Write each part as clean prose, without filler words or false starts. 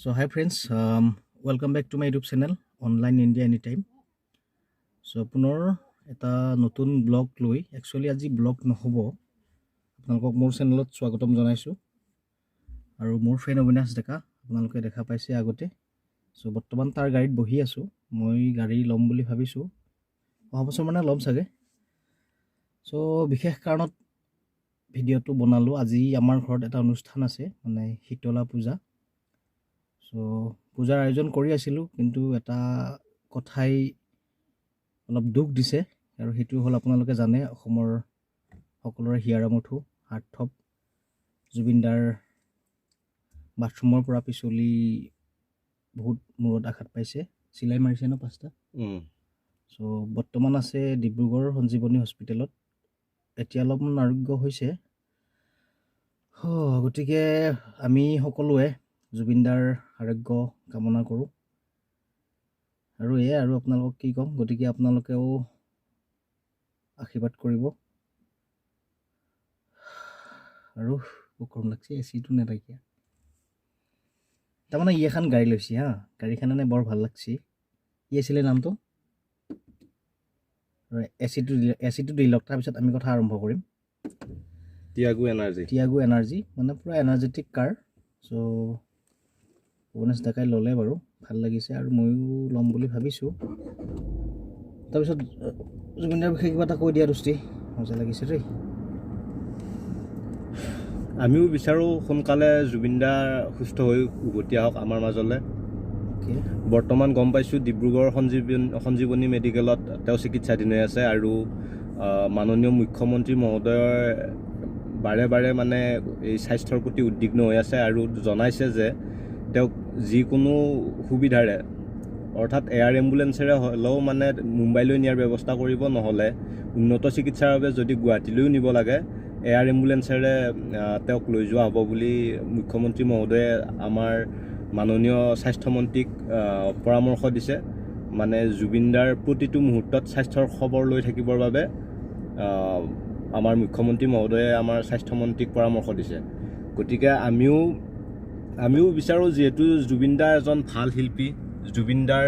So hi friends, welcome back to my YouTube channel Online India Anytime. So পুনৰ এটা নতুন blog লৈ actually আজি ব্লগ নহব আপোনালোকক মোৰ চেনেলত স্বাগতম জনাইছো আৰু মোৰ ফ্ৰেণ্ড অবিনাশ ডেকা আপোনালোকে দেখা পাইছে আগতে সো বৰ্তমান তাৰ গাড়ীত বহি আছো মই গাড়ী লম বুলি ভাবিছো অহা মানে লম চাগে সো বিশেষ কাৰণত ভিডিওটো বনালো আজি আমাৰ ঘৰত এটা অনুষ্ঠান আছে মানে শীতলা পূজা সো পূজাৰ আয়োজন কৰি আছিলো কিন্তু এটা কথাই অলপ দুখ দিছে আৰু হেতু হল আপোনালোকে জানে অসমৰ সকলোৰে হিয়াৰামঠু হাৰ্টথপ জুবিনদাৰ বাথৰুমৰ পৰা পিছলি বহুত মূৰত আঘাত পাইছে চিলাই মাৰিছে ন পাঁচটা সো বৰ্তমান আছে ডিব্ৰুগড় সঞ্জীৱনী হস্পিটেলত এতিয়া অলপমান আৰোগ্য হৈছে গতিকে আমি সকলোৱে জুবিনদাৰ আৰোগ্য কামনা কৰোঁ আৰু এয়া আৰু আপোনালোকক কি কম গতিকে আপোনালোকেও আশীৰ্বাদ কৰিব আৰু গৰম লাগছে এচিটো নেথাকিয়া তাৰমানে ই এখন গাড়ী লৈছে হা গাড়ীখন এনে বৰ ভাল লাগছে ই আছিলে নামটো এচিটো দি লওক তাৰপিছত আমি কথা আৰম্ভ কৰিম টিয়াগো এনাৰ্জি মানে পুৰা এনাৰ্জেটিক কাৰ সো অবিনাশ ডেকাই ল'লে বাৰু ভাল লাগিছে আৰু ময়ো ল'ম বুলি ভাবিছোঁ তাৰপিছত জুবিনদাৰ বিষয়ে কিবা এটা কৈ দিয়া দোস্তি মজা লাগিছে দেই আমিও বিচাৰোঁ সোনকালে জুবিনদা সুস্থ হৈ উভতি আহক আমাৰ মাজলৈ বৰ্তমান গম পাইছোঁ ডিব্ৰুগড় সঞ্জীৱনী মেডিকেলত তেওঁ চিকিৎসাধীন হৈ আছে আৰু মাননীয় মুখ্যমন্ত্ৰী মহোদয়ৰ বাৰে বাৰে মানে এই স্বাস্থ্যৰ প্ৰতি উদ্বিগ্ন হৈ আছে আৰু জনাইছে যে তেওঁক যিকোনো সুবিধাৰে অৰ্থাৎ এয়াৰ এম্বুলেন্সেৰে হ'লেও মানে মুম্বাইলৈ নিয়াৰ ব্যৱস্থা কৰিব নহ'লে উন্নত চিকিৎসাৰ বাবে যদি গুৱাহাটীলৈও নিব লাগে এয়াৰ এম্বুলেন্সেৰে তেওঁক লৈ যোৱা হ'ব বুলি মুখ্যমন্ত্ৰী মহোদয়ে আমাৰ মাননীয় স্বাস্থ্যমন্ত্ৰীক পৰামৰ্শ দিছে মানে জুবিনদাৰ প্ৰতিটো মুহূৰ্তত স্বাস্থ্যৰ খবৰ লৈ থাকিবৰ বাবে আমাৰ মুখ্যমন্ত্ৰী মহোদয়ে আমাৰ স্বাস্থ্যমন্ত্ৰীক পৰামৰ্শ দিছে গতিকে আমিও বিচাৰোঁ যিহেতু জুবিনদা এজন ভাল শিল্পী জুবিনদাৰ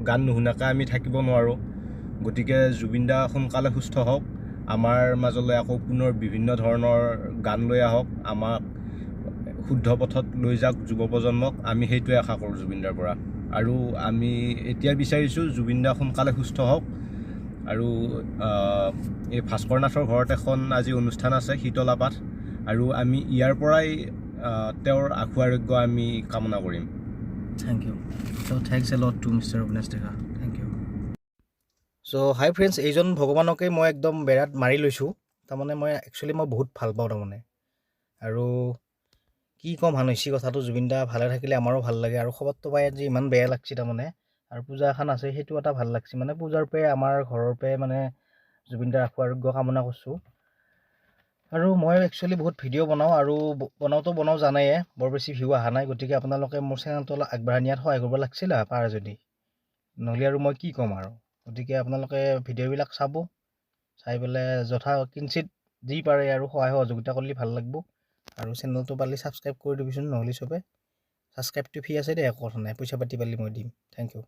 গান নুশুনাকৈ আমি থাকিব নোৱাৰোঁ গতিকে জুবিনদা সোনকালে সুস্থ হওক আমাৰ মাজলৈ আকৌ পুনৰ বিভিন্ন ধৰণৰ গান লৈ আহক আমাক শুদ্ধ পথত লৈ যাওক যুৱ প্ৰজন্মক আমি সেইটোৱে আশা কৰোঁ জুবিনদাৰ পৰা আৰু আমি এতিয়া বিচাৰিছোঁ জুবিনদা সোনকালে সুস্থ হওক আৰু এই ভাস্কৰ নাথৰ ঘৰত এখন আজি অনুষ্ঠান আছে শীতলা পাঠ আৰু আমি ইয়াৰ পৰাই তেওঁৰ আশু আৰোগ্য আমি কামনা কৰিম Thank you. So thanks a lot to Mr. Avinash Dekha. Thank you. So hi friends, এইজন ভগৱানকে মই একদম বেৰাত মাৰি লৈছোঁ তাৰমানে মই একচুৱেলি মই বহুত ভাল পাওঁ তাৰমানে আৰু কি কম হানৈছি কথাটো জুবিনদা ভালে থাকিলে আমাৰো ভাল লাগে আৰু খবৰটো পাই আজি ইমান বেয়া লাগছে তাৰমানে আৰু পূজা এখন আছে সেইটো এটা ভাল লাগছে মানে পূজাৰ পে আমাৰ ঘৰৰ পে মানে জুবিনদাৰ আশু আৰোগ্য কামনা কৰিছোঁ আৰু মই একচুৱেলি বহুত ভিডিঅ' বনাওঁ আৰু বনাওঁ জানায়ে বৰ বেছি ভিউ অহা নাই গতিকে আপোনালোকে মোৰ চেনেলটো অলপ আগবঢ়াই নিয়াত সহায় কৰিব লাগিছিল পাৰে যদি নহ'লে আৰু মই কি ক'ম আৰু গতিকে আপোনালোকে ভিডিঅ'বিলাক চাব চাই পেলাই যথা কিঞ্চিত যি পাৰে আৰু সহায় সহযোগিতা কৰিলে ভাল লাগিব আৰু চেনেলটো পালি ছাবস্ক্ৰাইব কৰি দিবিচোন নহ'লে চবে ছাবস্ক্ৰাইবটো ফ্ৰী আছে দে একো কথা নাই পইচা পাতি পালি মই দিম থেংক ইউ